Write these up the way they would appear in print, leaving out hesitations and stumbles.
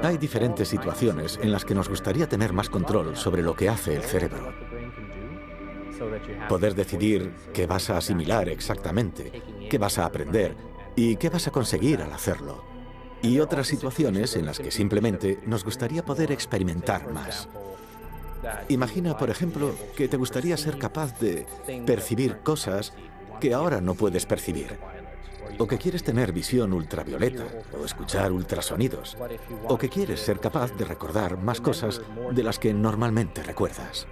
Hay diferentes situaciones en las que nos gustaría tener más control sobre lo que hace el cerebro. Poder decidir qué vas a asimilar exactamente, qué vas a aprender y qué vas a conseguir al hacerlo. Y otras situaciones en las que simplemente nos gustaría poder experimentar más. Imagina, por ejemplo, que te gustaría ser capaz de percibir cosas que ahora no puedes percibir. O que quieres tener visión ultravioleta, o escuchar ultrasonidos. O que quieres ser capaz de recordar más cosas de las que normalmente recuerdas.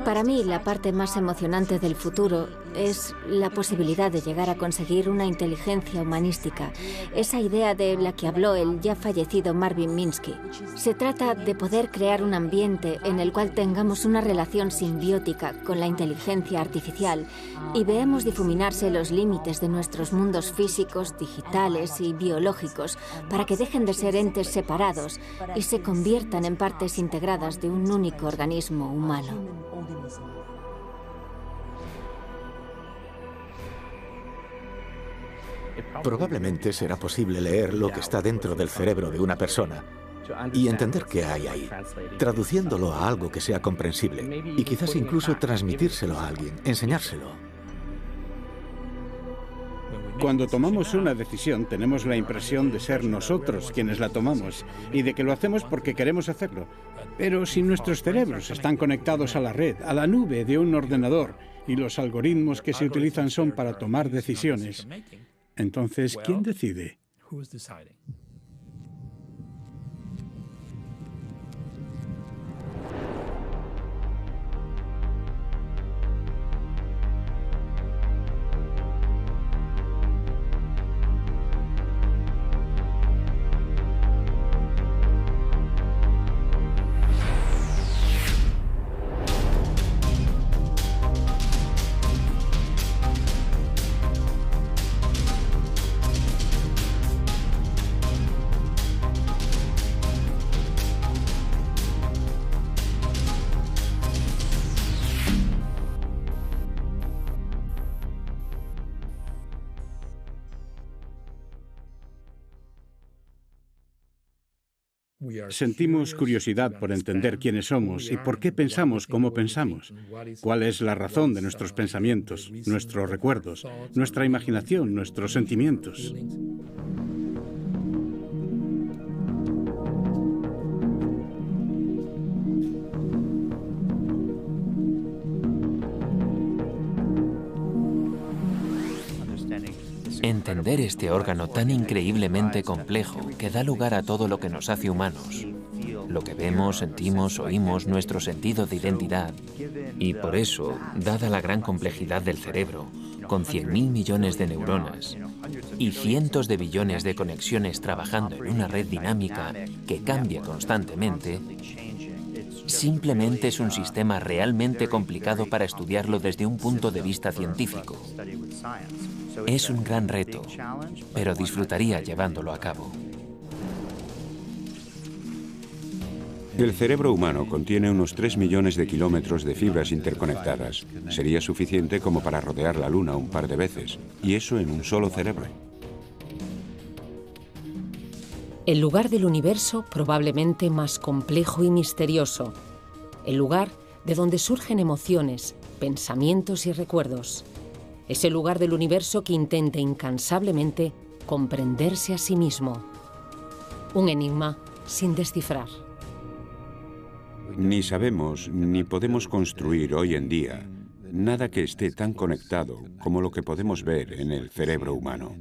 Para mí, la parte más emocionante del futuro es la posibilidad de llegar a conseguir una inteligencia humanística, esa idea de la que habló el ya fallecido Marvin Minsky. Se trata de poder crear un ambiente en el cual tengamos una relación simbiótica con la inteligencia artificial y veamos difuminarse los límites de nuestros mundos físicos, digitales y biológicos para que dejen de ser entes separados y se conviertan en partes integradas de un único organismo humano. Probablemente será posible leer lo que está dentro del cerebro de una persona y entender qué hay ahí, traduciéndolo a algo que sea comprensible y quizás incluso transmitírselo a alguien, enseñárselo. Cuando tomamos una decisión, tenemos la impresión de ser nosotros quienes la tomamos y de que lo hacemos porque queremos hacerlo. Pero si nuestros cerebros están conectados a la red, a la nube de un ordenador, y los algoritmos que se utilizan son para tomar decisiones, entonces, ¿quién decide? Sentimos curiosidad por entender quiénes somos y por qué pensamos como pensamos. ¿Cuál es la razón de nuestros pensamientos, nuestros recuerdos, nuestra imaginación, nuestros sentimientos? Entender este órgano tan increíblemente complejo que da lugar a todo lo que nos hace humanos, lo que vemos, sentimos, oímos, nuestro sentido de identidad. Y por eso, dada la gran complejidad del cerebro, con 100.000 millones de neuronas y cientos de billones de conexiones trabajando en una red dinámica que cambia constantemente, simplemente es un sistema realmente complicado para estudiarlo desde un punto de vista científico. Es un gran reto, pero disfrutaría llevándolo a cabo. El cerebro humano contiene unos 3 millones de kilómetros de fibras interconectadas. Sería suficiente como para rodear la Luna un par de veces, y eso en un solo cerebro. El lugar del universo probablemente más complejo y misterioso. El lugar de donde surgen emociones, pensamientos y recuerdos. Es el lugar del universo que intenta incansablemente comprenderse a sí mismo. Un enigma sin descifrar. Ni sabemos ni podemos construir hoy en día nada que esté tan conectado como lo que podemos ver en el cerebro humano.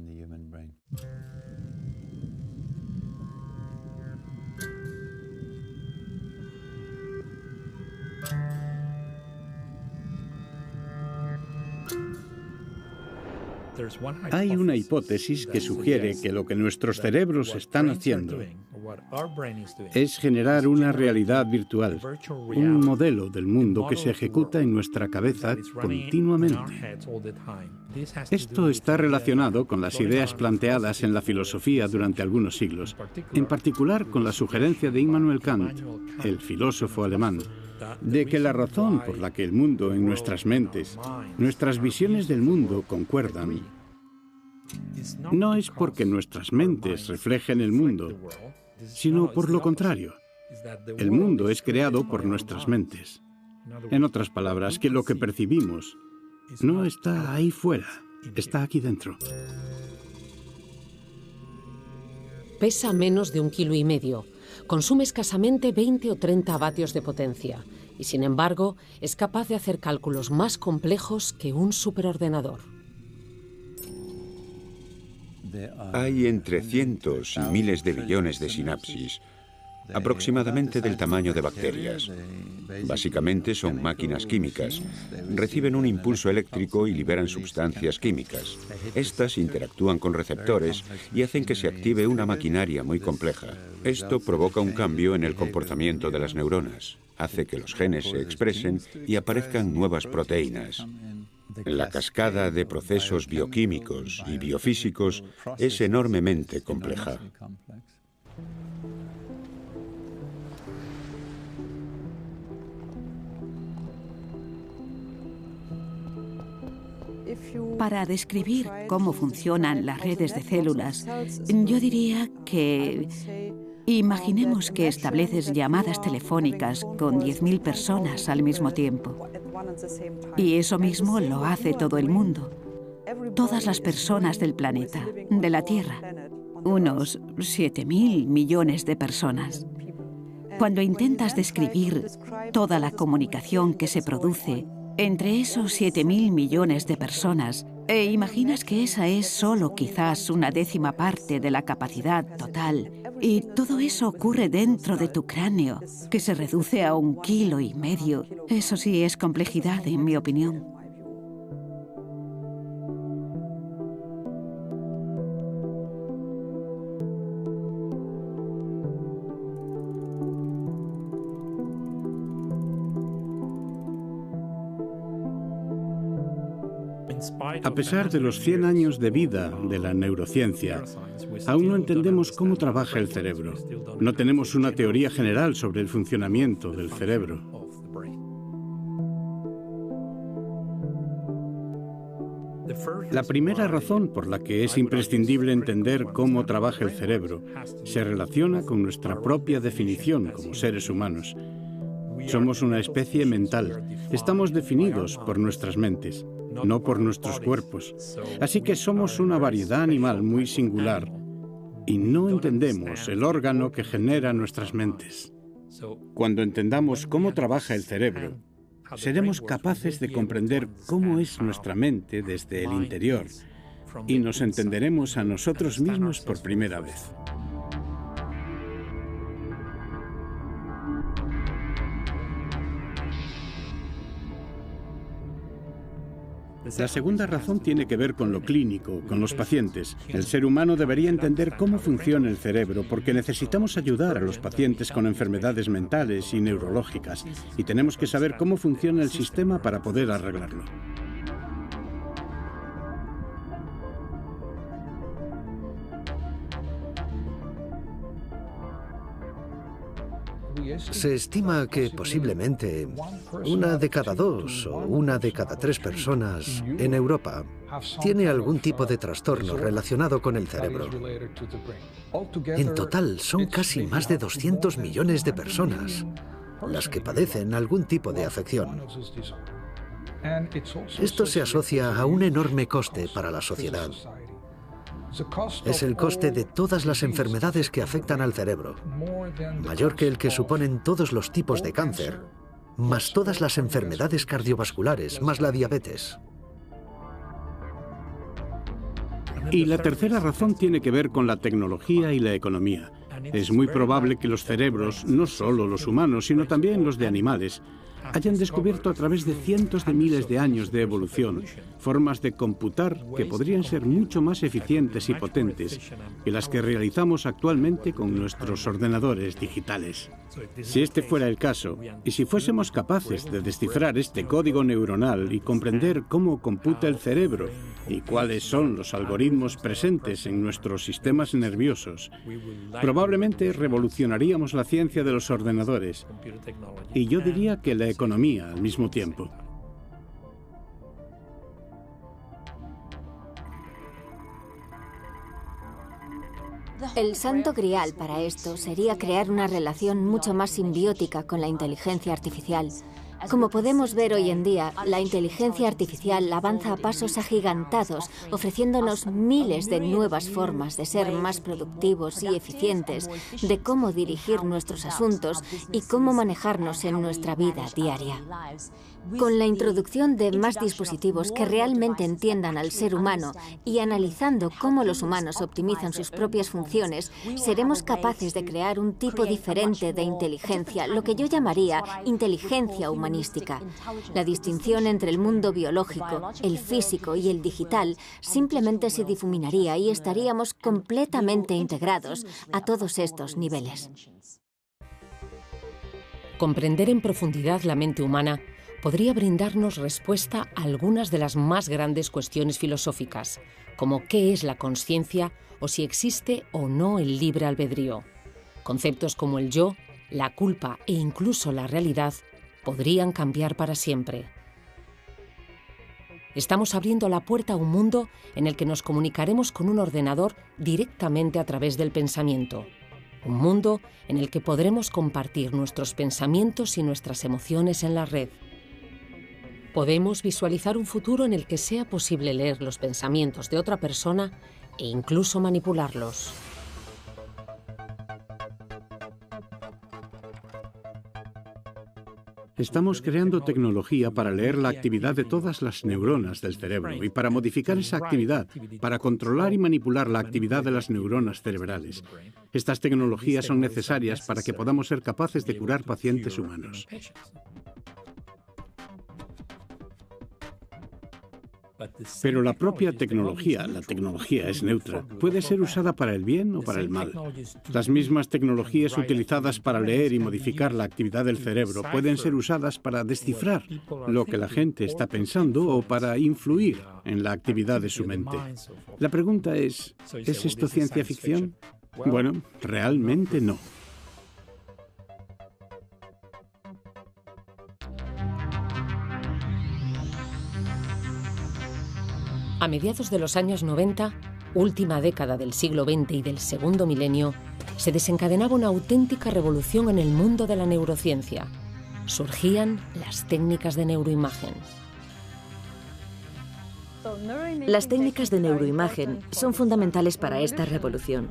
Hay una hipótesis que sugiere que lo que nuestros cerebros están haciendo es generar una realidad virtual, un modelo del mundo que se ejecuta en nuestra cabeza continuamente. Esto está relacionado con las ideas planteadas en la filosofía durante algunos siglos, en particular con la sugerencia de Immanuel Kant, el filósofo alemán, de que la razón por la que el mundo en nuestras mentes, nuestras visiones del mundo concuerdan, No es porque nuestras mentes reflejen el mundo, sino por lo contrario. El mundo es creado por nuestras mentes. En otras palabras, que lo que percibimos no está ahí fuera, está aquí dentro. Pesa menos de 1,5 kilos. Consume escasamente 20 o 30 vatios de potencia. Y sin embargo, es capaz de hacer cálculos más complejos que un superordenador. Hay entre cientos y miles de billones de sinapsis, aproximadamente del tamaño de bacterias. Básicamente son máquinas químicas. Reciben un impulso eléctrico y liberan sustancias químicas. Estas interactúan con receptores y hacen que se active una maquinaria muy compleja. Esto provoca un cambio en el comportamiento de las neuronas. Hace que los genes se expresen y aparezcan nuevas proteínas. La cascada de procesos bioquímicos y biofísicos es enormemente compleja. Para describir cómo funcionan las redes de células, yo diría que imaginemos que estableces llamadas telefónicas con 10.000 personas al mismo tiempo. Y eso mismo lo hace todo el mundo. Todas las personas del planeta, de la Tierra. Unos 7.000 millones de personas. Cuando intentas describir toda la comunicación que se produce entre esos 7.000 millones de personas, e imaginas que esa es solo quizás una 10ª parte de la capacidad total, y todo eso ocurre dentro de tu cráneo, que se reduce a 1,5 kilos. Eso sí es complejidad, en mi opinión. A pesar de los 100 años de vida de la neurociencia, aún no entendemos cómo trabaja el cerebro. No tenemos una teoría general sobre el funcionamiento del cerebro. La primera razón por la que es imprescindible entender cómo trabaja el cerebro se relaciona con nuestra propia definición como seres humanos. Somos una especie mental. Estamos definidos por nuestras mentes, no por nuestros cuerpos. Así que somos una variedad animal muy singular y no entendemos el órgano que genera nuestras mentes. Cuando entendamos cómo trabaja el cerebro, seremos capaces de comprender cómo es nuestra mente desde el interior y nos entenderemos a nosotros mismos por primera vez. La segunda razón tiene que ver con lo clínico, con los pacientes. El ser humano debería entender cómo funciona el cerebro porque necesitamos ayudar a los pacientes con enfermedades mentales y neurológicas y tenemos que saber cómo funciona el sistema para poder arreglarlo. Se estima que posiblemente 1 de cada 2 o 1 de cada 3 personas en Europa tiene algún tipo de trastorno relacionado con el cerebro. En total, son casi más de 200 millones de personas las que padecen algún tipo de afección. Esto se asocia a un enorme coste para la sociedad. Es el coste de todas las enfermedades que afectan al cerebro, mayor que el que suponen todos los tipos de cáncer, más todas las enfermedades cardiovasculares, más la diabetes. Y la tercera razón tiene que ver con la tecnología y la economía. Es muy probable que los cerebros, no solo los humanos, sino también los de animales, hayan descubierto a través de cientos de miles de años de evolución formas de computar que podrían ser mucho más eficientes y potentes que las que realizamos actualmente con nuestros ordenadores digitales. Si este fuera el caso, y si fuésemos capaces de descifrar este código neuronal y comprender cómo computa el cerebro y cuáles son los algoritmos presentes en nuestros sistemas nerviosos, probablemente revolucionaríamos la ciencia de los ordenadores y yo diría que la economía al mismo tiempo. El santo grial para esto sería crear una relación mucho más simbiótica con la inteligencia artificial. Como podemos ver hoy en día, la inteligencia artificial avanza a pasos agigantados, ofreciéndonos miles de nuevas formas de ser más productivos y eficientes, de cómo dirigir nuestros asuntos y cómo manejarnos en nuestra vida diaria. Con la introducción de más dispositivos que realmente entiendan al ser humano y analizando cómo los humanos optimizan sus propias funciones, seremos capaces de crear un tipo diferente de inteligencia, lo que yo llamaría inteligencia humanística. La distinción entre el mundo biológico, el físico y el digital simplemente se difuminaría y estaríamos completamente integrados a todos estos niveles. Comprender en profundidad la mente humana podría brindarnos respuesta a algunas de las más grandes cuestiones filosóficas, como qué es la consciencia o si existe o no el libre albedrío. Conceptos como el yo, la culpa e incluso la realidad podrían cambiar para siempre. Estamos abriendo la puerta a un mundo en el que nos comunicaremos con un ordenador directamente a través del pensamiento. Un mundo en el que podremos compartir nuestros pensamientos y nuestras emociones en la red. Podemos visualizar un futuro en el que sea posible leer los pensamientos de otra persona e incluso manipularlos. Estamos creando tecnología para leer la actividad de todas las neuronas del cerebro y para modificar esa actividad, para controlar y manipular la actividad de las neuronas cerebrales. Estas tecnologías son necesarias para que podamos ser capaces de curar pacientes humanos. Pero la propia tecnología, la tecnología es neutra, puede ser usada para el bien o para el mal. Las mismas tecnologías utilizadas para leer y modificar la actividad del cerebro pueden ser usadas para descifrar lo que la gente está pensando o para influir en la actividad de su mente. La pregunta ¿es esto ciencia ficción? Bueno, realmente no. A mediados de los años 90, última década del siglo XX y del segundo milenio, se desencadenaba una auténtica revolución en el mundo de la neurociencia. Surgían las técnicas de neuroimagen. Las técnicas de neuroimagen son fundamentales para esta revolución.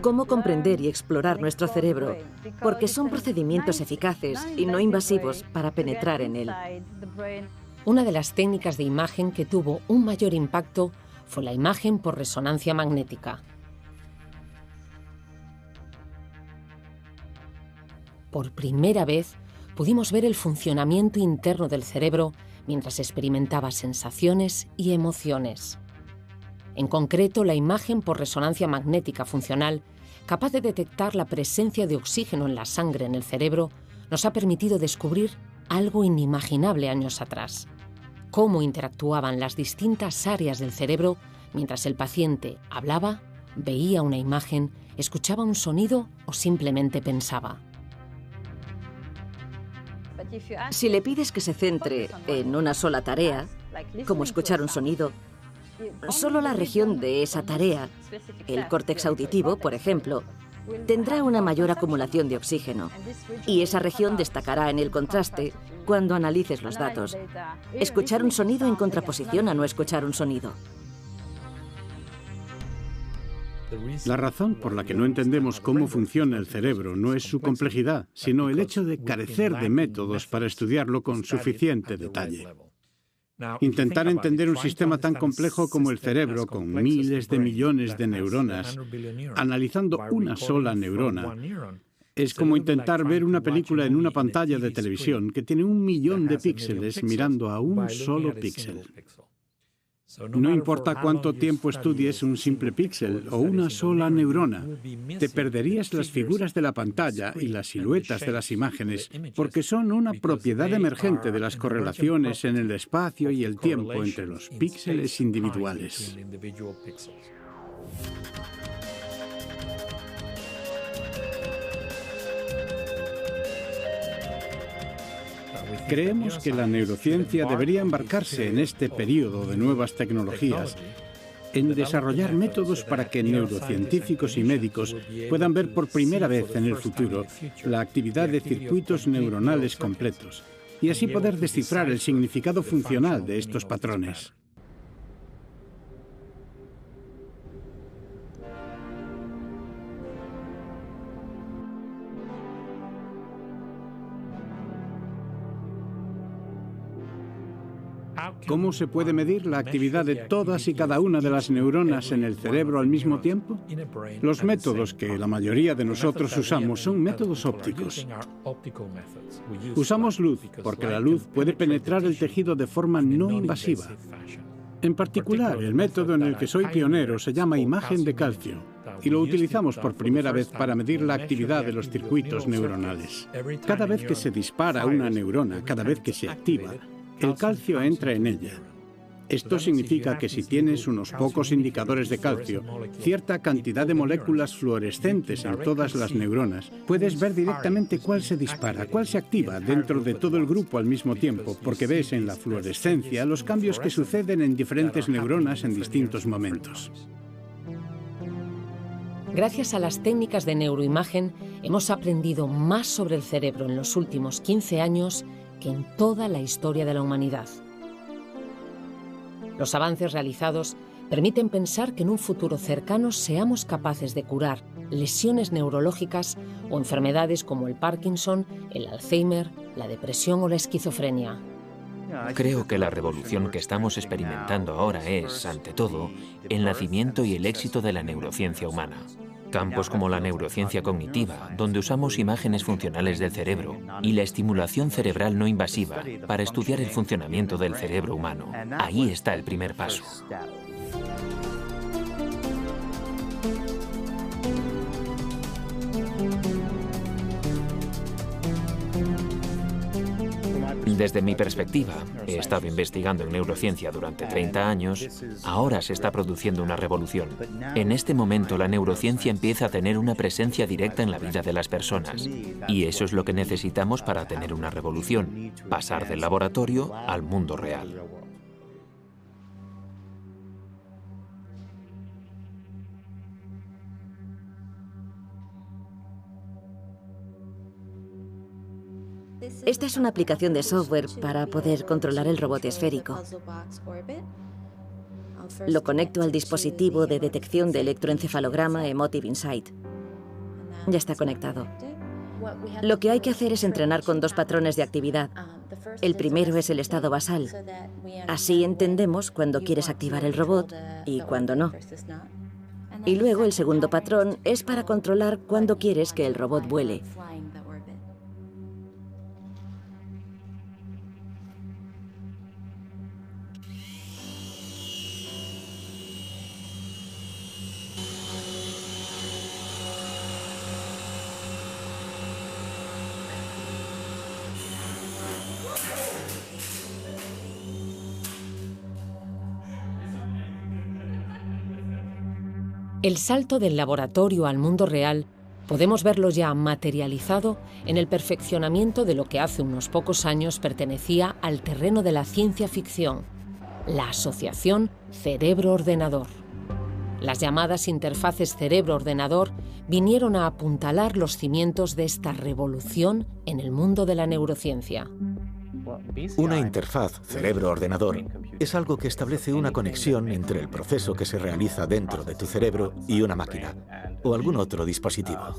Cómo comprender y explorar nuestro cerebro, porque son procedimientos eficaces y no invasivos para penetrar en él. Una de las técnicas de imagen que tuvo un mayor impacto fue la imagen por resonancia magnética. Por primera vez pudimos ver el funcionamiento interno del cerebro mientras experimentaba sensaciones y emociones. En concreto, la imagen por resonancia magnética funcional, capaz de detectar la presencia de oxígeno en la sangre en el cerebro, nos ha permitido descubrir algo inimaginable años atrás: cómo interactuaban las distintas áreas del cerebro mientras el paciente hablaba, veía una imagen, escuchaba un sonido o simplemente pensaba. Si le pides que se centre en una sola tarea, como escuchar un sonido, solo la región de esa tarea, el córtex auditivo, por ejemplo, tendrá una mayor acumulación de oxígeno y esa región destacará en el contraste cuando analices los datos. Escuchar un sonido en contraposición a no escuchar un sonido. La razón por la que no entendemos cómo funciona el cerebro no es su complejidad, sino el hecho de carecer de métodos para estudiarlo con suficiente detalle. Intentar entender un sistema tan complejo como el cerebro, con miles de millones de neuronas, analizando una sola neurona, es como intentar ver una película en una pantalla de televisión que tiene 1 millón de píxeles mirando a un solo píxel. No importa cuánto tiempo estudies un simple píxel o una sola neurona, te perderías las figuras de la pantalla y las siluetas de las imágenes, porque son una propiedad emergente de las correlaciones en el espacio y el tiempo entre los píxeles individuales. Creemos que la neurociencia debería embarcarse en este periodo de nuevas tecnologías en desarrollar métodos para que neurocientíficos y médicos puedan ver por primera vez en el futuro la actividad de circuitos neuronales completos y así poder descifrar el significado funcional de estos patrones. ¿Cómo se puede medir la actividad de todas y cada una de las neuronas en el cerebro al mismo tiempo? Los métodos que la mayoría de nosotros usamos son métodos ópticos. Usamos luz porque la luz puede penetrar el tejido de forma no invasiva. En particular, el método en el que soy pionero se llama imagen de calcio y lo utilizamos por primera vez para medir la actividad de los circuitos neuronales. Cada vez que se dispara una neurona, cada vez que se activa, el calcio entra en ella. Esto significa que si tienes unos pocos indicadores de calcio, cierta cantidad de moléculas fluorescentes en todas las neuronas, puedes ver directamente cuál se dispara, cuál se activa dentro de todo el grupo al mismo tiempo, porque ves en la fluorescencia los cambios que suceden en diferentes neuronas en distintos momentos. Gracias a las técnicas de neuroimagen, hemos aprendido más sobre el cerebro en los últimos 15 años que en toda la historia de la humanidad. Los avances realizados permiten pensar que en un futuro cercano seamos capaces de curar lesiones neurológicas o enfermedades como el Parkinson, el Alzheimer, la depresión o la esquizofrenia. Creo que la revolución que estamos experimentando ahora es, ante todo, el nacimiento y el éxito de la neurociencia humana. Campos como la neurociencia cognitiva, donde usamos imágenes funcionales del cerebro y la estimulación cerebral no invasiva para estudiar el funcionamiento del cerebro humano. Ahí está el primer paso. Desde mi perspectiva, he estado investigando en neurociencia durante 30 años, ahora se está produciendo una revolución. En este momento la neurociencia empieza a tener una presencia directa en la vida de las personas, y eso es lo que necesitamos para tener una revolución, pasar del laboratorio al mundo real. Esta es una aplicación de software para poder controlar el robot esférico. Lo conecto al dispositivo de detección de electroencefalograma Emotive Insight. Ya está conectado. Lo que hay que hacer es entrenar con dos patrones de actividad. El primero es el estado basal. Así entendemos cuándo quieres activar el robot y cuándo no. Y luego el segundo patrón es para controlar cuándo quieres que el robot vuele. El salto del laboratorio al mundo real podemos verlo ya materializado en el perfeccionamiento de lo que hace unos pocos años pertenecía al terreno de la ciencia ficción, la asociación cerebro-ordenador. Las llamadas interfaces cerebro-ordenador vinieron a apuntalar los cimientos de esta revolución en el mundo de la neurociencia. Una interfaz cerebro-ordenador es algo que establece una conexión entre el proceso que se realiza dentro de tu cerebro y una máquina o algún otro dispositivo.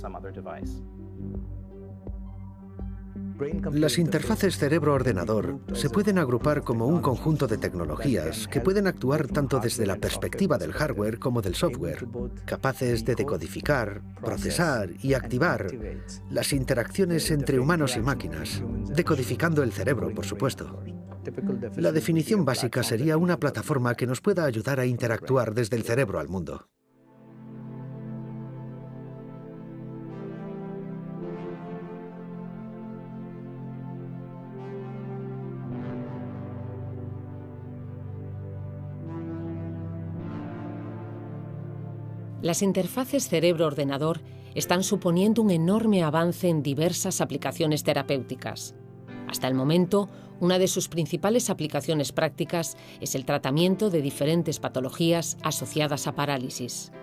Las interfaces cerebro-ordenador se pueden agrupar como un conjunto de tecnologías que pueden actuar tanto desde la perspectiva del hardware como del software, capaces de decodificar, procesar y activar las interacciones entre humanos y máquinas, decodificando el cerebro, por supuesto. La definición básica sería una plataforma que nos pueda ayudar a interactuar desde el cerebro al mundo. Las interfaces cerebro-ordenador están suponiendo un enorme avance en diversas aplicaciones terapéuticas. Hasta el momento, una de sus principales aplicaciones prácticas es el tratamiento de diferentes patologías asociadas a parálisis.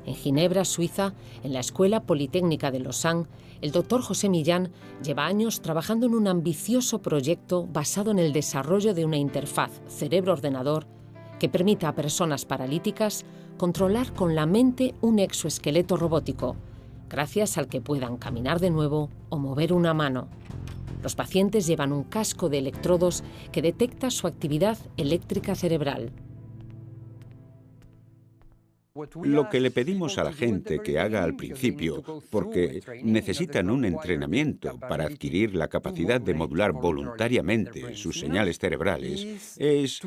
En Ginebra, Suiza, en la Escuela Politécnica de Lausanne, el doctor José Millán lleva años trabajando en un ambicioso proyecto basado en el desarrollo de una interfaz cerebro-ordenador que permita a personas paralíticas controlar con la mente un exoesqueleto robótico, gracias al que puedan caminar de nuevo o mover una mano. Los pacientes llevan un casco de electrodos que detecta su actividad eléctrica cerebral. Lo que le pedimos a la gente que haga al principio, porque necesitan un entrenamiento para adquirir la capacidad de modular voluntariamente sus señales cerebrales, es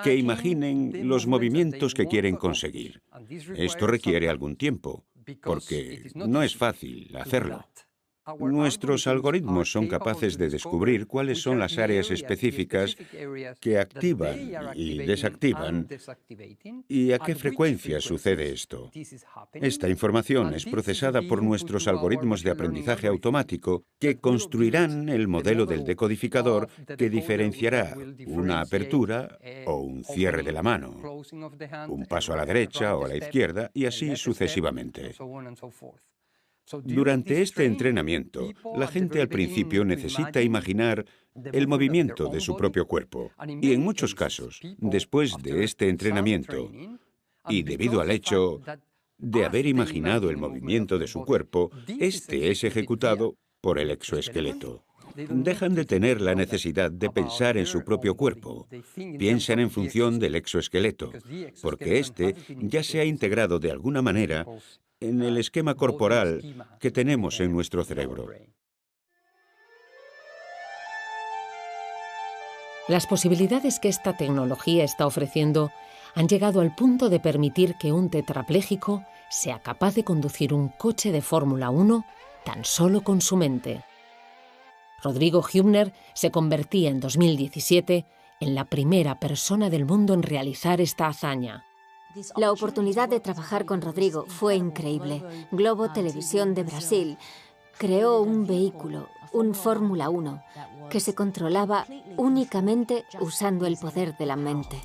que imaginen los movimientos que quieren conseguir. Esto requiere algún tiempo, porque no es fácil hacerlo. Nuestros algoritmos son capaces de descubrir cuáles son las áreas específicas que activan y desactivan y a qué frecuencia sucede esto. Esta información es procesada por nuestros algoritmos de aprendizaje automático que construirán el modelo del decodificador que diferenciará una apertura o un cierre de la mano, un paso a la derecha o a la izquierda y así sucesivamente. Durante este entrenamiento, la gente al principio necesita imaginar el movimiento de su propio cuerpo. Y en muchos casos, después de este entrenamiento, y debido al hecho de haber imaginado el movimiento de su cuerpo, este es ejecutado por el exoesqueleto. Dejan de tener la necesidad de pensar en su propio cuerpo. Piensan en función del exoesqueleto, porque este ya se ha integrado de alguna manera en el esquema corporal que tenemos en nuestro cerebro. Las posibilidades que esta tecnología está ofreciendo han llegado al punto de permitir que un tetrapléjico sea capaz de conducir un coche de Fórmula 1 tan solo con su mente. Rodrigo Hübner se convertía en 2017 en la primera persona del mundo en realizar esta hazaña. La oportunidad de trabajar con Rodrigo fue increíble. Globo Televisión de Brasil creó un vehículo, un Fórmula 1, que se controlaba únicamente usando el poder de la mente.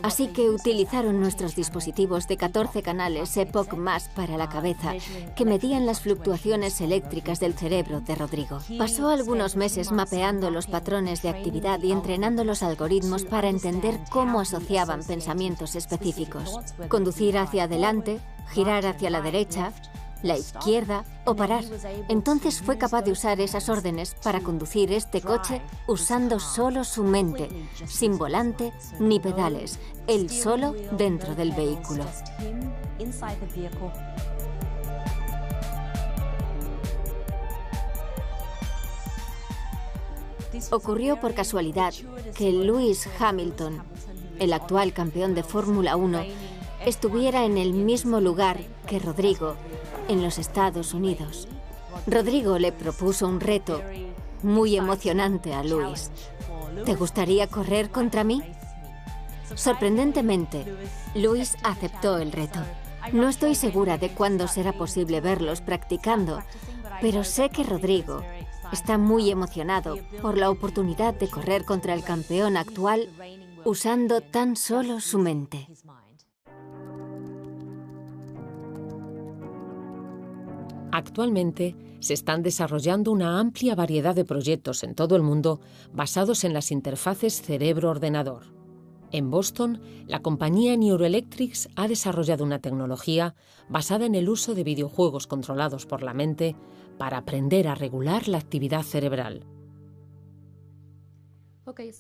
Así que utilizaron nuestros dispositivos de 14 canales Epoch Más para la cabeza, que medían las fluctuaciones eléctricas del cerebro de Rodrigo. Pasó algunos meses mapeando los patrones de actividad y entrenando los algoritmos para entender cómo asociaban pensamientos específicos. Conducir hacia adelante, girar hacia la derecha, la izquierda o parar. Entonces fue capaz de usar esas órdenes para conducir este coche usando solo su mente, sin volante ni pedales, él solo dentro del vehículo. Ocurrió por casualidad que Lewis Hamilton, el actual campeón de Fórmula 1, estuviera en el mismo lugar que Rodrigo, en los Estados Unidos. Rodrigo le propuso un reto muy emocionante a Lewis. ¿Te gustaría correr contra mí? Sorprendentemente, Lewis aceptó el reto. No estoy segura de cuándo será posible verlos practicando, pero sé que Rodrigo está muy emocionado por la oportunidad de correr contra el campeón actual usando tan solo su mente. Actualmente se están desarrollando una amplia variedad de proyectos en todo el mundo basados en las interfaces cerebro-ordenador. En Boston, la compañía Neuroelectrics ha desarrollado una tecnología basada en el uso de videojuegos controlados por la mente para aprender a regular la actividad cerebral.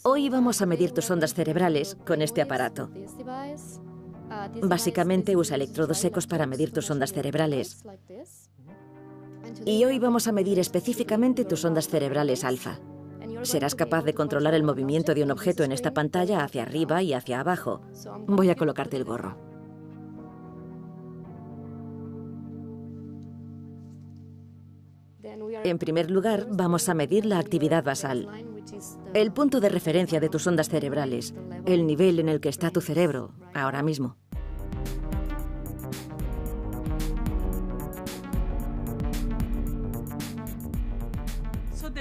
Hoy vamos a medir tus ondas cerebrales con este aparato. Básicamente usa electrodos secos para medir tus ondas cerebrales. Y hoy vamos a medir específicamente tus ondas cerebrales alfa. Serás capaz de controlar el movimiento de un objeto en esta pantalla hacia arriba y hacia abajo. Voy a colocarte el gorro. En primer lugar, vamos a medir la actividad basal, el punto de referencia de tus ondas cerebrales, el nivel en el que está tu cerebro ahora mismo.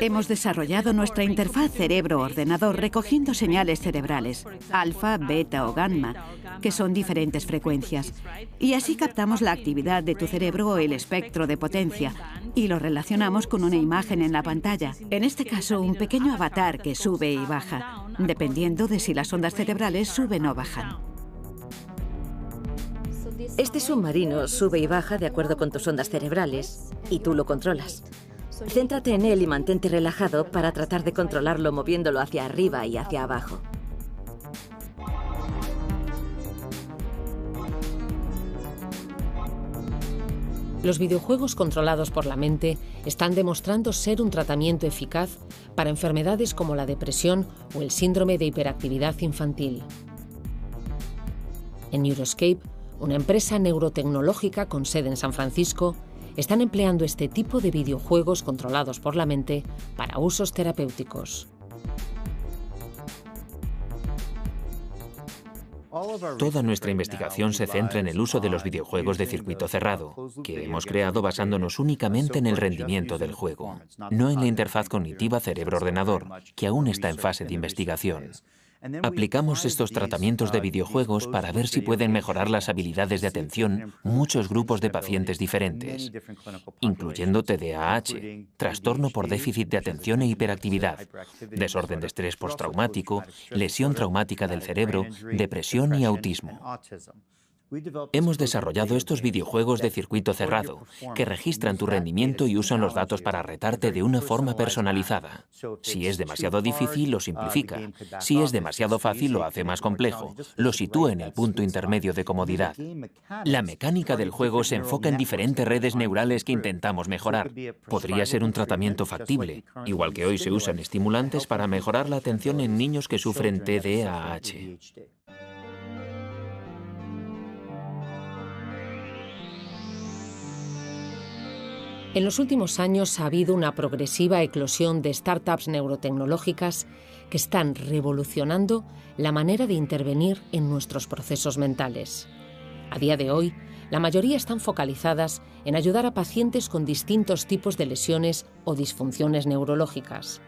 Hemos desarrollado nuestra interfaz cerebro-ordenador recogiendo señales cerebrales, alfa, beta o gamma, que son diferentes frecuencias. Y así captamos la actividad de tu cerebro o el espectro de potencia y lo relacionamos con una imagen en la pantalla. En este caso, un pequeño avatar que sube y baja, dependiendo de si las ondas cerebrales suben o bajan. Este submarino sube y baja de acuerdo con tus ondas cerebrales y tú lo controlas. Céntrate en él y mantente relajado para tratar de controlarlo moviéndolo hacia arriba y hacia abajo. Los videojuegos controlados por la mente están demostrando ser un tratamiento eficaz para enfermedades como la depresión o el síndrome de hiperactividad infantil. En Neuroscape, una empresa neurotecnológica con sede en San Francisco, están empleando este tipo de videojuegos controlados por la mente para usos terapéuticos. Toda nuestra investigación se centra en el uso de los videojuegos de circuito cerrado, que hemos creado basándonos únicamente en el rendimiento del juego, no en la interfaz cognitiva cerebro-ordenador, que aún está en fase de investigación. Aplicamos estos tratamientos de videojuegos para ver si pueden mejorar las habilidades de atención muchos grupos de pacientes diferentes, incluyendo TDAH, trastorno por déficit de atención e hiperactividad, desorden de estrés postraumático, lesión traumática del cerebro, depresión y autismo. Hemos desarrollado estos videojuegos de circuito cerrado, que registran tu rendimiento y usan los datos para retarte de una forma personalizada. Si es demasiado difícil, lo simplifica. Si es demasiado fácil, lo hace más complejo. Lo sitúa en el punto intermedio de comodidad. La mecánica del juego se enfoca en diferentes redes neurales que intentamos mejorar. Podría ser un tratamiento factible, igual que hoy se usan estimulantes para mejorar la atención en niños que sufren TDAH. En los últimos años ha habido una progresiva eclosión de startups neurotecnológicas que están revolucionando la manera de intervenir en nuestros procesos mentales. A día de hoy, la mayoría están focalizadas en ayudar a pacientes con distintos tipos de lesiones o disfunciones neurológicas.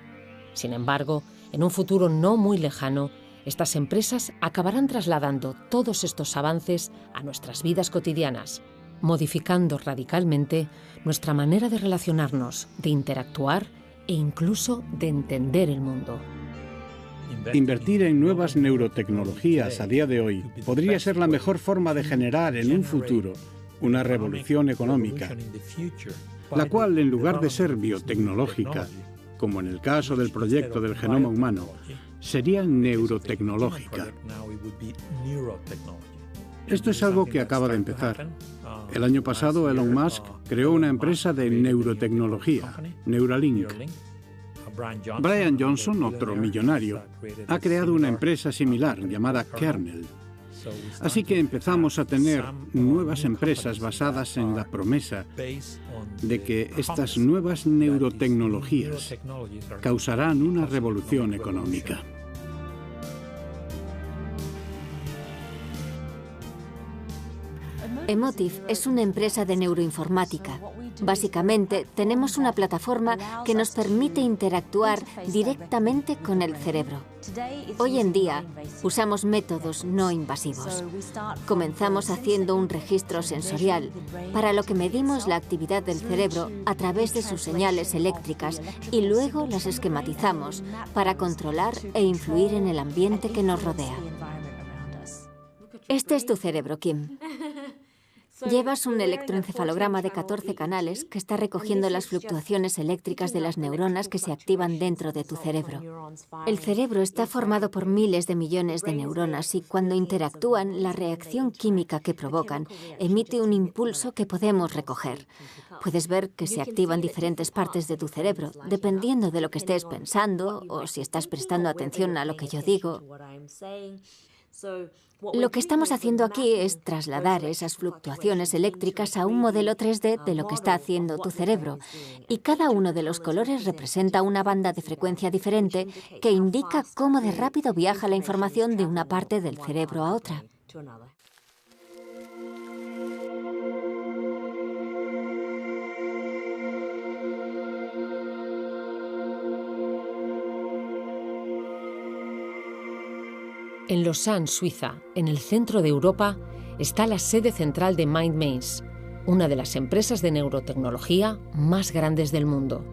Sin embargo, en un futuro no muy lejano, estas empresas acabarán trasladando todos estos avances a nuestras vidas cotidianas, modificando radicalmente nuestra manera de relacionarnos, de interactuar e incluso de entender el mundo. Invertir en nuevas neurotecnologías a día de hoy podría ser la mejor forma de generar en un futuro una revolución económica, la cual, en lugar de ser biotecnológica, como en el caso del proyecto del genoma humano, sería neurotecnológica. Esto es algo que acaba de empezar. El año pasado, Elon Musk creó una empresa de neurotecnología, Neuralink. Brian Johnson, otro millonario, ha creado una empresa similar llamada Kernel. Así que empezamos a tener nuevas empresas basadas en la promesa de que estas nuevas neurotecnologías causarán una revolución económica. Emotiv es una empresa de neuroinformática. Básicamente, tenemos una plataforma que nos permite interactuar directamente con el cerebro. Hoy en día, usamos métodos no invasivos. Comenzamos haciendo un registro sensorial, para lo que medimos la actividad del cerebro a través de sus señales eléctricas y luego las esquematizamos para controlar e influir en el ambiente que nos rodea. Este es tu cerebro, Kim. Llevas un electroencefalograma de 14 canales que está recogiendo las fluctuaciones eléctricas de las neuronas que se activan dentro de tu cerebro. El cerebro está formado por miles de millones de neuronas y cuando interactúan, la reacción química que provocan emite un impulso que podemos recoger. Puedes ver que se activan diferentes partes de tu cerebro, dependiendo de lo que estés pensando o si estás prestando atención a lo que yo digo. Lo que estamos haciendo aquí es trasladar esas fluctuaciones eléctricas a un modelo 3D de lo que está haciendo tu cerebro. Y cada uno de los colores representa una banda de frecuencia diferente que indica cómo de rápido viaja la información de una parte del cerebro a otra. En Lausanne, Suiza, en el centro de Europa, está la sede central de MindMaze, una de las empresas de neurotecnología más grandes del mundo.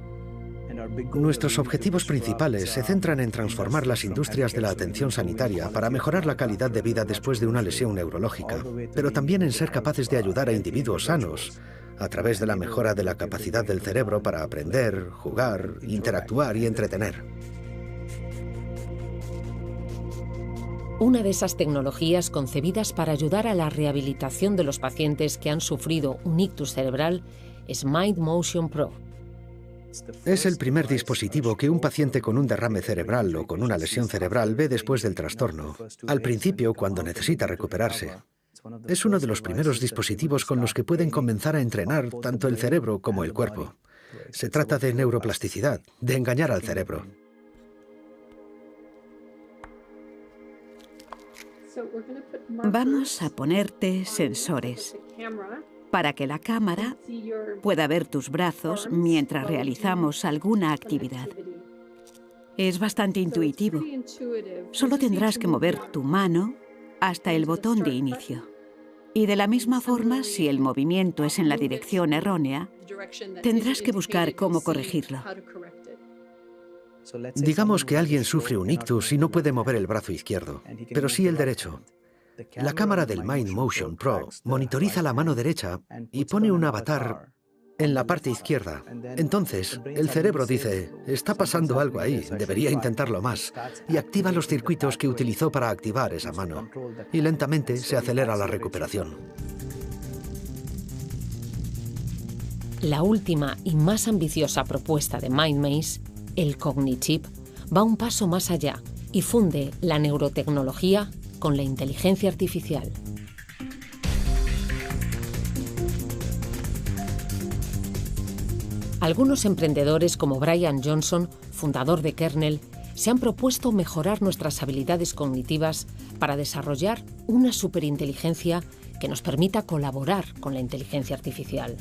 Nuestros objetivos principales se centran en transformar las industrias de la atención sanitaria para mejorar la calidad de vida después de una lesión neurológica, pero también en ser capaces de ayudar a individuos sanos a través de la mejora de la capacidad del cerebro para aprender, jugar, interactuar y entretener. Una de esas tecnologías concebidas para ayudar a la rehabilitación de los pacientes que han sufrido un ictus cerebral es MindMotion Pro. Es el primer dispositivo que un paciente con un derrame cerebral o con una lesión cerebral ve después del trastorno, al principio cuando necesita recuperarse. Es uno de los primeros dispositivos con los que pueden comenzar a entrenar tanto el cerebro como el cuerpo. Se trata de neuroplasticidad, de engañar al cerebro. Vamos a ponerte sensores para que la cámara pueda ver tus brazos mientras realizamos alguna actividad. Es bastante intuitivo. Solo tendrás que mover tu mano hasta el botón de inicio. Y de la misma forma, si el movimiento es en la dirección errónea, tendrás que buscar cómo corregirlo. Digamos que alguien sufre un ictus y no puede mover el brazo izquierdo, pero sí el derecho. La cámara del MindMotion Pro monitoriza la mano derecha y pone un avatar en la parte izquierda. Entonces, el cerebro dice, está pasando algo ahí, debería intentarlo más, y activa los circuitos que utilizó para activar esa mano. Y lentamente se acelera la recuperación. La última y más ambiciosa propuesta de MindMaze, el CogniChip, va un paso más allá y funde la neurotecnología con la inteligencia artificial. Algunos emprendedores como Brian Johnson, fundador de Kernel, se han propuesto mejorar nuestras habilidades cognitivas para desarrollar una superinteligencia que nos permita colaborar con la inteligencia artificial.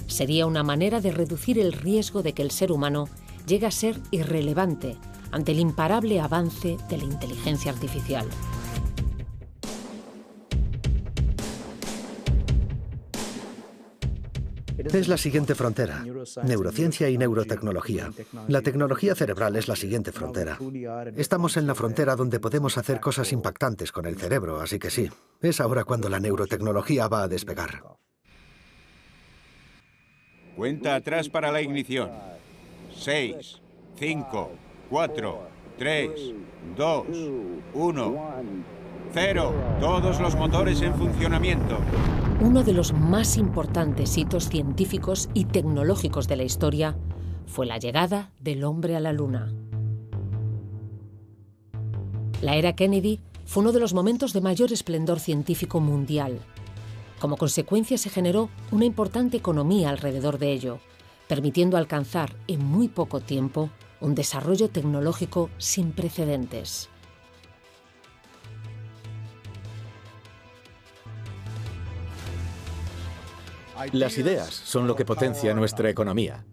Sería una manera de reducir el riesgo de que el ser humano llegue a ser irrelevante ante el imparable avance de la inteligencia artificial. Es la siguiente frontera, neurociencia y neurotecnología. La tecnología cerebral es la siguiente frontera. Estamos en la frontera donde podemos hacer cosas impactantes con el cerebro, así que sí, es ahora cuando la neurotecnología va a despegar. Cuenta atrás para la ignición. 6, 5, 4, 3, 2, 1, 0. Todos los motores en funcionamiento. Uno de los más importantes hitos científicos y tecnológicos de la historia fue la llegada del hombre a la Luna. La era Kennedy fue uno de los momentos de mayor esplendor científico mundial. Como consecuencia se generó una importante economía alrededor de ello, permitiendo alcanzar en muy poco tiempo un desarrollo tecnológico sin precedentes. Las ideas son lo que potencia nuestra economía.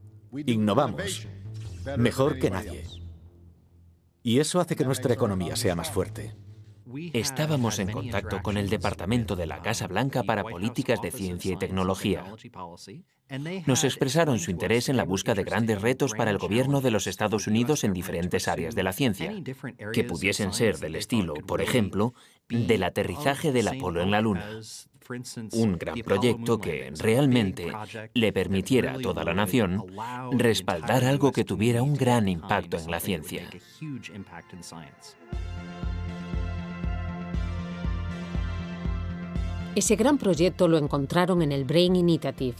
Innovamos mejor que nadie. Y eso hace que nuestra economía sea más fuerte. Estábamos en contacto con el Departamento de la Casa Blanca para Políticas de Ciencia y Tecnología. Nos expresaron su interés en la búsqueda de grandes retos para el gobierno de los Estados Unidos en diferentes áreas de la ciencia, que pudiesen ser del estilo, por ejemplo, del aterrizaje del Apolo en la Luna. Un gran proyecto que realmente le permitiera a toda la nación respaldar algo que tuviera un gran impacto en la ciencia. Ese gran proyecto lo encontraron en el Brain Initiative,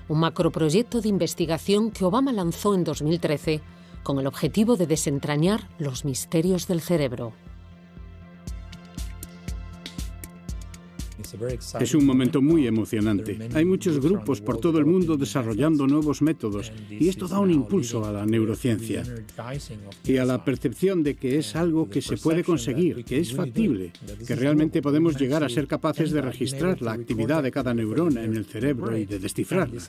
un macroproyecto de investigación que Obama lanzó en 2013 con el objetivo de desentrañar los misterios del cerebro. Es un momento muy emocionante. Hay muchos grupos por todo el mundo desarrollando nuevos métodos y esto da un impulso a la neurociencia y a la percepción de que es algo que se puede conseguir, que es factible, que realmente podemos llegar a ser capaces de registrar la actividad de cada neurona en el cerebro y de descifrarla.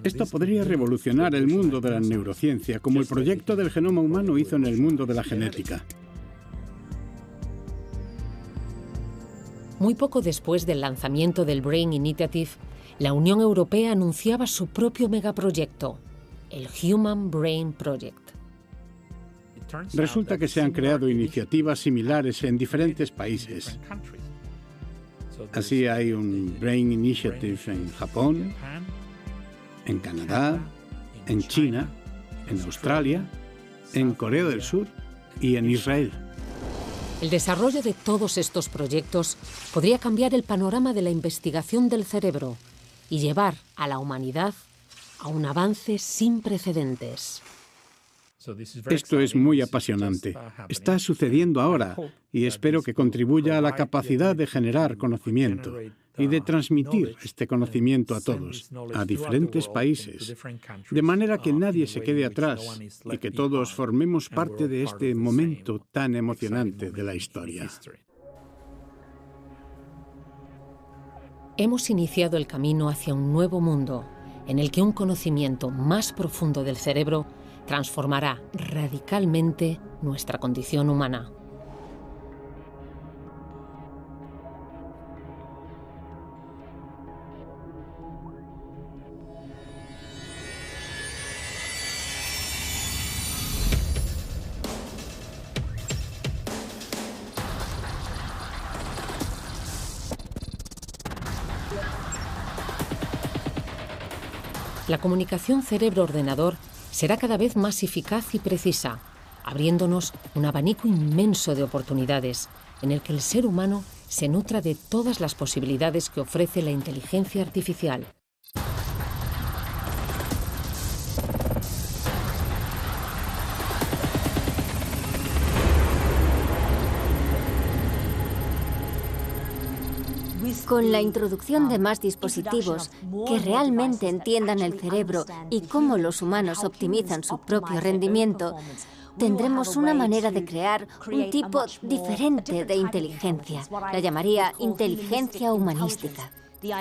Esto podría revolucionar el mundo de la neurociencia, como el proyecto del genoma humano hizo en el mundo de la genética. Muy poco después del lanzamiento del Brain Initiative, la Unión Europea anunciaba su propio megaproyecto, el Human Brain Project. Resulta que se han creado iniciativas similares en diferentes países. Así hay un Brain Initiative en Japón, en Canadá, en China, en Australia, en Corea del Sur y en Israel. El desarrollo de todos estos proyectos podría cambiar el panorama de la investigación del cerebro y llevar a la humanidad a un avance sin precedentes. Esto es muy apasionante. Está sucediendo ahora y espero que contribuya a la capacidad de generar conocimiento y de transmitir este conocimiento a todos, a diferentes países, de manera que nadie se quede atrás y que todos formemos parte de este momento tan emocionante de la historia. Hemos iniciado el camino hacia un nuevo mundo en el que un conocimiento más profundo del cerebro transformará radicalmente nuestra condición humana. La comunicación cerebro-ordenador será cada vez más eficaz y precisa, abriéndonos un abanico inmenso de oportunidades en el que el ser humano se nutra de todas las posibilidades que ofrece la inteligencia artificial. Con la introducción de más dispositivos que realmente entiendan el cerebro y cómo los humanos optimizan su propio rendimiento, tendremos una manera de crear un tipo diferente de inteligencia. La llamaría inteligencia humanística.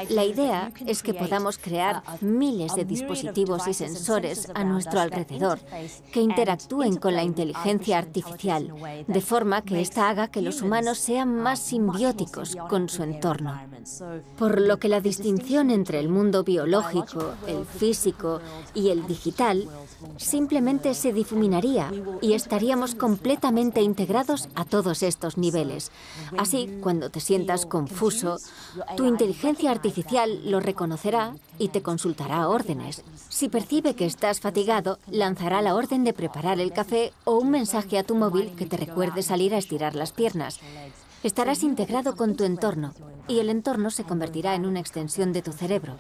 La idea es que podamos crear miles de dispositivos y sensores a nuestro alrededor que interactúen con la inteligencia artificial, de forma que ésta haga que los humanos sean más simbióticos con su entorno. Por lo que la distinción entre el mundo biológico, el físico y el digital simplemente se difuminaría y estaríamos completamente integrados a todos estos niveles. Así, cuando te sientas confuso, tu inteligencia artificial lo reconocerá y te consultará órdenes. Si percibe que estás fatigado, lanzará la orden de preparar el café o un mensaje a tu móvil que te recuerde salir a estirar las piernas. Estarás integrado con tu entorno y el entorno se convertirá en una extensión de tu cerebro.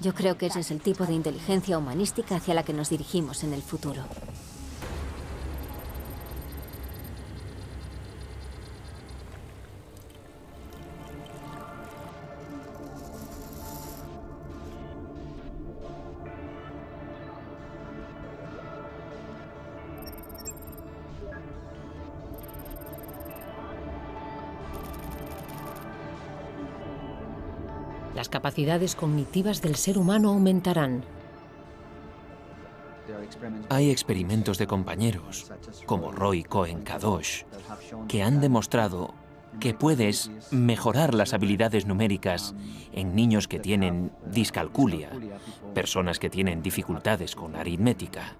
Yo creo que ese es el tipo de inteligencia humanística hacia la que nos dirigimos en el futuro. Las capacidades cognitivas del ser humano aumentarán. Hay experimentos de compañeros, como Roy Cohen-Kadosh, que han demostrado que puedes mejorar las habilidades numéricas en niños que tienen discalculia, personas que tienen dificultades con aritmética.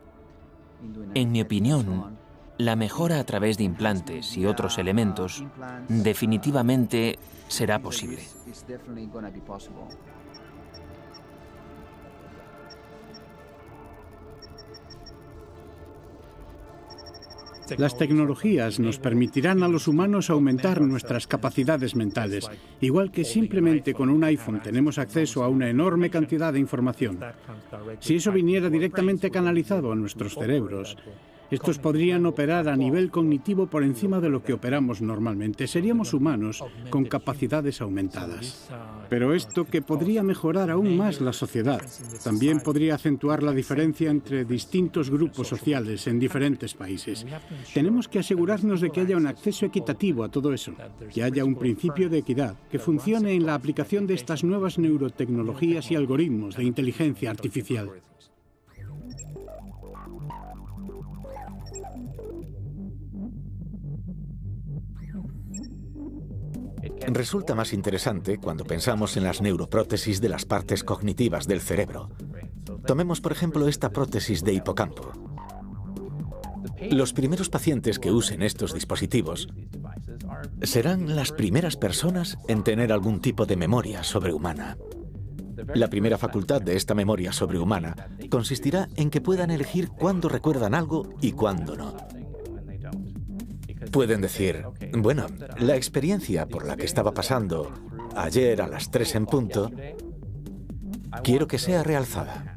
En mi opinión, la mejora a través de implantes y otros elementos definitivamente será posible. Las tecnologías nos permitirán a los humanos aumentar nuestras capacidades mentales, igual que simplemente con un iPhone tenemos acceso a una enorme cantidad de información. Si eso viniera directamente canalizado a nuestros cerebros, estos podrían operar a nivel cognitivo por encima de lo que operamos normalmente. Seríamos humanos con capacidades aumentadas. Pero esto que podría mejorar aún más la sociedad, también podría acentuar la diferencia entre distintos grupos sociales en diferentes países. Tenemos que asegurarnos de que haya un acceso equitativo a todo eso, que haya un principio de equidad, que funcione en la aplicación de estas nuevas neurotecnologías y algoritmos de inteligencia artificial. resulta más interesante cuando pensamos en las neuroprótesis de las partes cognitivas del cerebro. Tomemos, por ejemplo, esta prótesis de hipocampo. Los primeros pacientes que usen estos dispositivos serán las primeras personas en tener algún tipo de memoria sobrehumana. La primera facultad de esta memoria sobrehumana consistirá en que puedan elegir cuándo recuerdan algo y cuándo no. Pueden decir, bueno, la experiencia por la que estaba pasando ayer a las 3 en punto, quiero que sea realzada.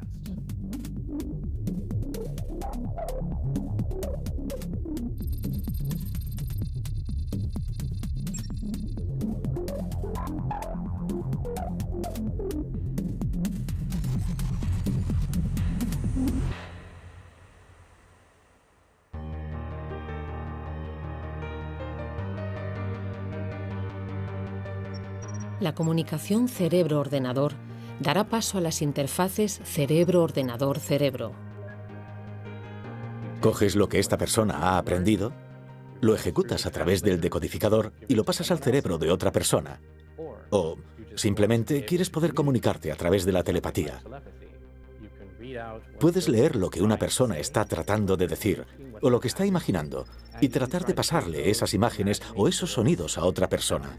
La comunicación cerebro-ordenador dará paso a las interfaces cerebro-ordenador-cerebro. Coges lo que esta persona ha aprendido, lo ejecutas a través del decodificador y lo pasas al cerebro de otra persona. O simplemente quieres poder comunicarte a través de la telepatía. Puedes leer lo que una persona está tratando de decir o lo que está imaginando y tratar de pasarle esas imágenes o esos sonidos a otra persona.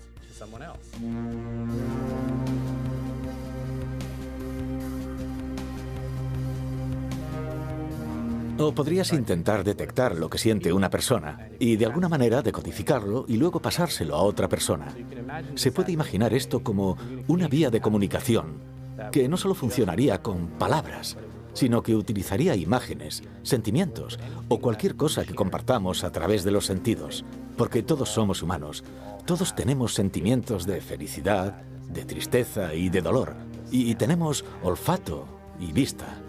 O podrías intentar detectar lo que siente una persona y de alguna manera decodificarlo y luego pasárselo a otra persona. Se puede imaginar esto como una vía de comunicación que no solo funcionaría con palabras, sino que utilizaría imágenes, sentimientos o cualquier cosa que compartamos a través de los sentidos, porque todos somos humanos, todos tenemos sentimientos de felicidad, de tristeza y de dolor, y tenemos olfato y vista.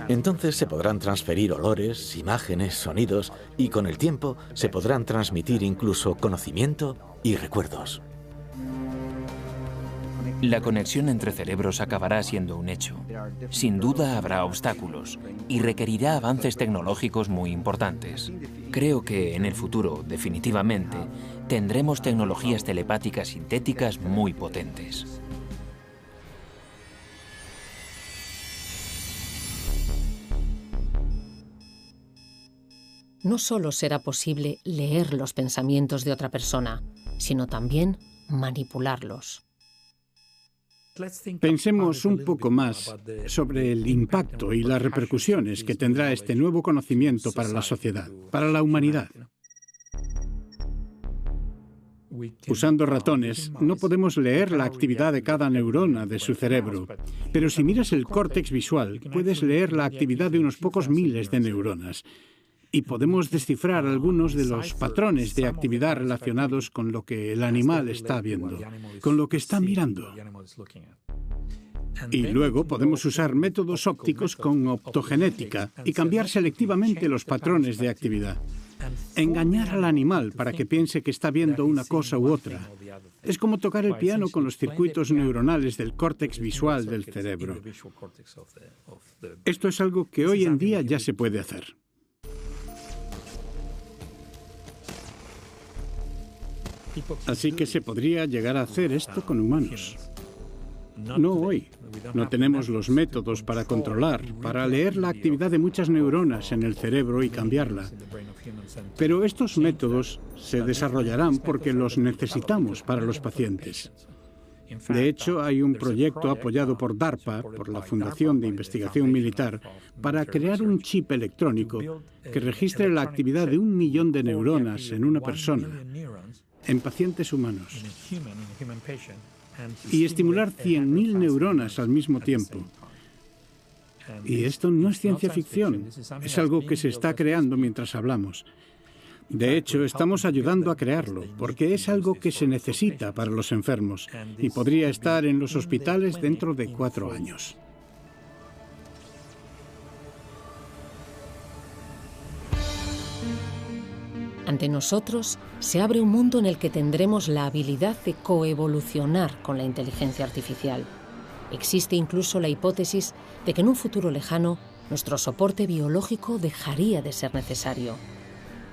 Entonces se podrán transferir olores, imágenes, sonidos y con el tiempo se podrán transmitir incluso conocimiento y recuerdos. La conexión entre cerebros acabará siendo un hecho. Sin duda habrá obstáculos y requerirá avances tecnológicos muy importantes. Creo que en el futuro, definitivamente, tendremos tecnologías telepáticas sintéticas muy potentes. No solo será posible leer los pensamientos de otra persona, sino también manipularlos. Pensemos un poco más sobre el impacto y las repercusiones que tendrá este nuevo conocimiento para la sociedad, para la humanidad. Usando ratones, no podemos leer la actividad de cada neurona de su cerebro, pero si miras el córtex visual, puedes leer la actividad de unos pocos miles de neuronas. Y podemos descifrar algunos de los patrones de actividad relacionados con lo que el animal está viendo, con lo que está mirando. Y luego podemos usar métodos ópticos con optogenética y cambiar selectivamente los patrones de actividad. Engañar al animal para que piense que está viendo una cosa u otra. Es como tocar el piano con los circuitos neuronales del córtex visual del cerebro. Esto es algo que hoy en día ya se puede hacer. Así que se podría llegar a hacer esto con humanos. No hoy. No tenemos los métodos para controlar, para leer la actividad de muchas neuronas en el cerebro y cambiarla. Pero estos métodos se desarrollarán porque los necesitamos para los pacientes. De hecho, hay un proyecto apoyado por DARPA, por la Fundación de Investigación Militar, para crear un chip electrónico que registre la actividad de 1 millón de neuronas en una persona, en pacientes humanos, y estimular 100.000 neuronas al mismo tiempo. Y esto no es ciencia ficción, es algo que se está creando mientras hablamos. De hecho, estamos ayudando a crearlo, porque es algo que se necesita para los enfermos y podría estar en los hospitales dentro de 4 años. Ante nosotros se abre un mundo en el que tendremos la habilidad de coevolucionar con la inteligencia artificial. Existe incluso la hipótesis de que en un futuro lejano nuestro soporte biológico dejaría de ser necesario.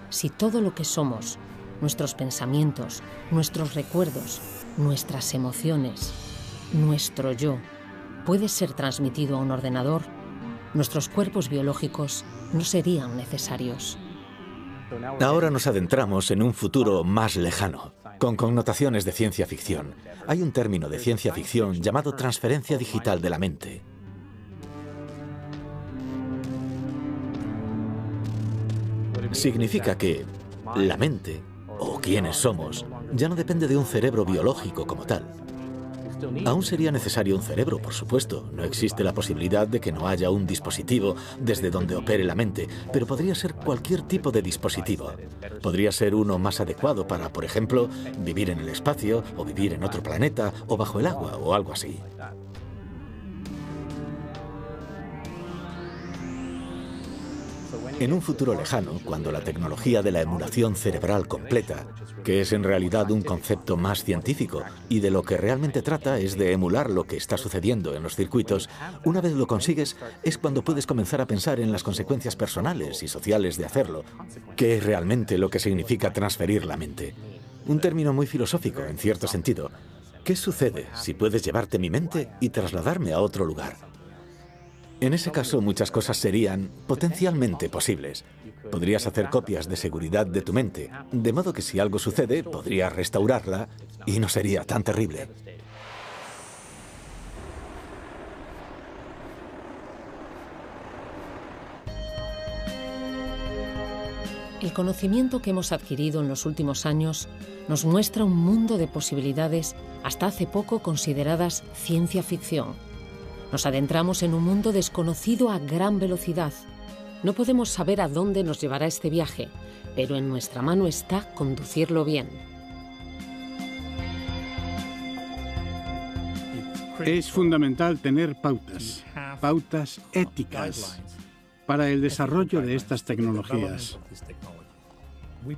Si todo lo que somos, nuestros pensamientos, nuestros recuerdos, nuestras emociones, nuestro yo, puede ser transmitido a un ordenador, nuestros cuerpos biológicos no serían necesarios. Ahora nos adentramos en un futuro más lejano, con connotaciones de ciencia ficción. Hay un término de ciencia ficción llamado transferencia digital de la mente. Significa que la mente, o quiénes somos, ya no depende de un cerebro biológico como tal. Aún sería necesario un cerebro, por supuesto. No existe la posibilidad de que no haya un dispositivo desde donde opere la mente, pero podría ser cualquier tipo de dispositivo. Podría ser uno más adecuado para, por ejemplo, vivir en el espacio, o vivir en otro planeta, o bajo el agua, o algo así. En un futuro lejano, cuando la tecnología de la emulación cerebral completa, que es en realidad un concepto más científico y de lo que realmente trata es de emular lo que está sucediendo en los circuitos, una vez lo consigues es cuando puedes comenzar a pensar en las consecuencias personales y sociales de hacerlo, que es realmente lo que significa transferir la mente. Un término muy filosófico, en cierto sentido. ¿Qué sucede si puedes llevarte mi mente y trasladarme a otro lugar? En ese caso, muchas cosas serían potencialmente posibles. Podrías hacer copias de seguridad de tu mente, de modo que si algo sucede, podrías restaurarla y no sería tan terrible. El conocimiento que hemos adquirido en los últimos años nos muestra un mundo de posibilidades hasta hace poco consideradas ciencia ficción. Nos adentramos en un mundo desconocido a gran velocidad. No podemos saber a dónde nos llevará este viaje, pero en nuestra mano está conducirlo bien. Es fundamental tener pautas éticas para el desarrollo de estas tecnologías.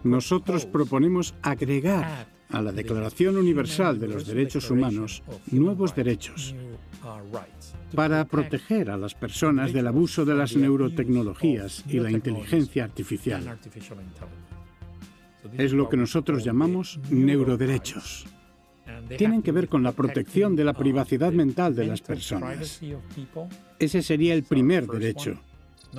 Nosotros proponemos agregar a la Declaración Universal de los Derechos Humanos nuevos derechos para proteger a las personas del abuso de las neurotecnologías y la inteligencia artificial. Es lo que nosotros llamamos neuroderechos. Tienen que ver con la protección de la privacidad mental de las personas. Ese sería el primer derecho.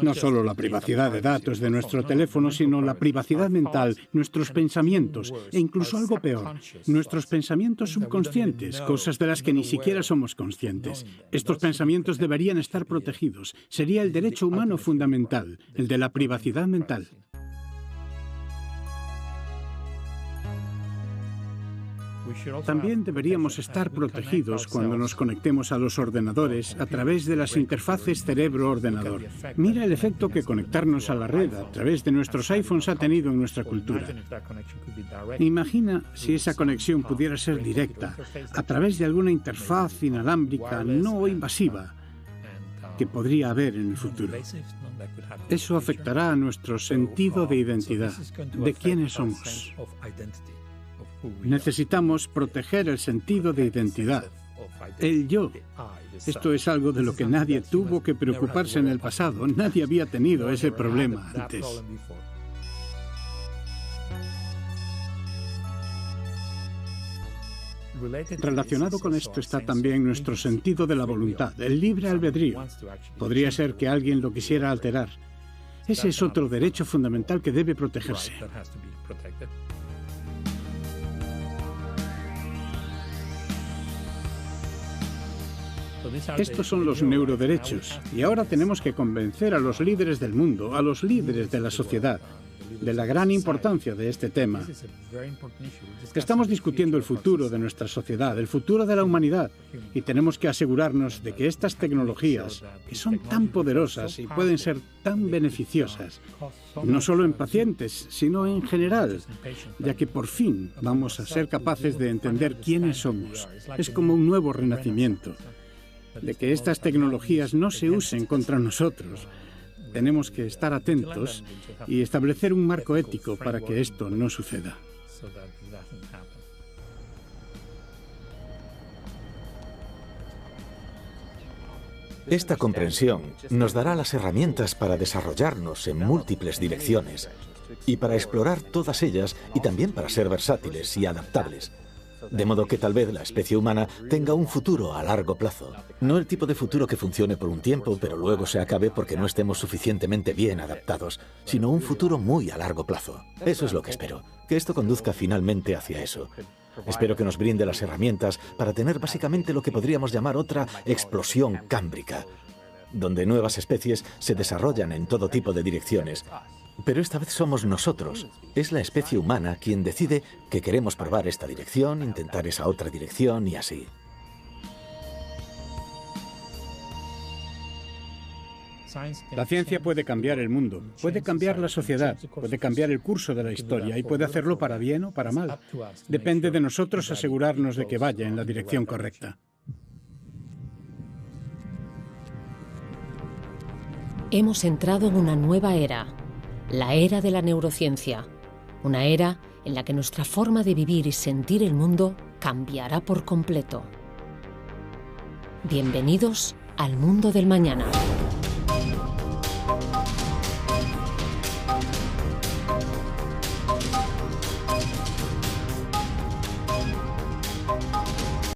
No solo la privacidad de datos de nuestro teléfono, sino la privacidad mental, nuestros pensamientos e incluso algo peor, nuestros pensamientos subconscientes, cosas de las que ni siquiera somos conscientes. Estos pensamientos deberían estar protegidos. Sería el derecho humano fundamental, el de la privacidad mental. También deberíamos estar protegidos cuando nos conectemos a los ordenadores a través de las interfaces cerebro-ordenador. Mira el efecto que conectarnos a la red a través de nuestros iPhones ha tenido en nuestra cultura. Imagina si esa conexión pudiera ser directa, a través de alguna interfaz inalámbrica no invasiva que podría haber en el futuro. Eso afectará a nuestro sentido de identidad, de quiénes somos. Necesitamos proteger el sentido de identidad, el yo. Esto es algo de lo que nadie tuvo que preocuparse en el pasado. Nadie había tenido ese problema antes. Relacionado con esto está también nuestro sentido de la voluntad, el libre albedrío. Podría ser que alguien lo quisiera alterar. Ese es otro derecho fundamental que debe protegerse. Estos son los neuroderechos y ahora tenemos que convencer a los líderes del mundo, a los líderes de la sociedad, de la gran importancia de este tema. Estamos discutiendo el futuro de nuestra sociedad, el futuro de la humanidad, y tenemos que asegurarnos de que estas tecnologías, que son tan poderosas y pueden ser tan beneficiosas, no solo en pacientes, sino en general, ya que por fin vamos a ser capaces de entender quiénes somos. Es como un nuevo renacimiento, de que estas tecnologías no se usen contra nosotros. Tenemos que estar atentos y establecer un marco ético para que esto no suceda. Esta comprensión nos dará las herramientas para desarrollarnos en múltiples direcciones y para explorar todas ellas y también para ser versátiles y adaptables. De modo que tal vez la especie humana tenga un futuro a largo plazo. No el tipo de futuro que funcione por un tiempo, pero luego se acabe porque no estemos suficientemente bien adaptados, sino un futuro muy a largo plazo. Eso es lo que espero, que esto conduzca finalmente hacia eso. Espero que nos brinde las herramientas para tener básicamente lo que podríamos llamar otra explosión cámbrica, donde nuevas especies se desarrollan en todo tipo de direcciones. Pero esta vez somos nosotros. Es la especie humana quien decide que queremos probar esta dirección, intentar esa otra dirección y así. La ciencia puede cambiar el mundo, puede cambiar la sociedad, puede cambiar el curso de la historia y puede hacerlo para bien o para mal. Depende de nosotros asegurarnos de que vaya en la dirección correcta. Hemos entrado en una nueva era, la era de la neurociencia. Una era en la que nuestra forma de vivir y sentir el mundo cambiará por completo. Bienvenidos al mundo del mañana.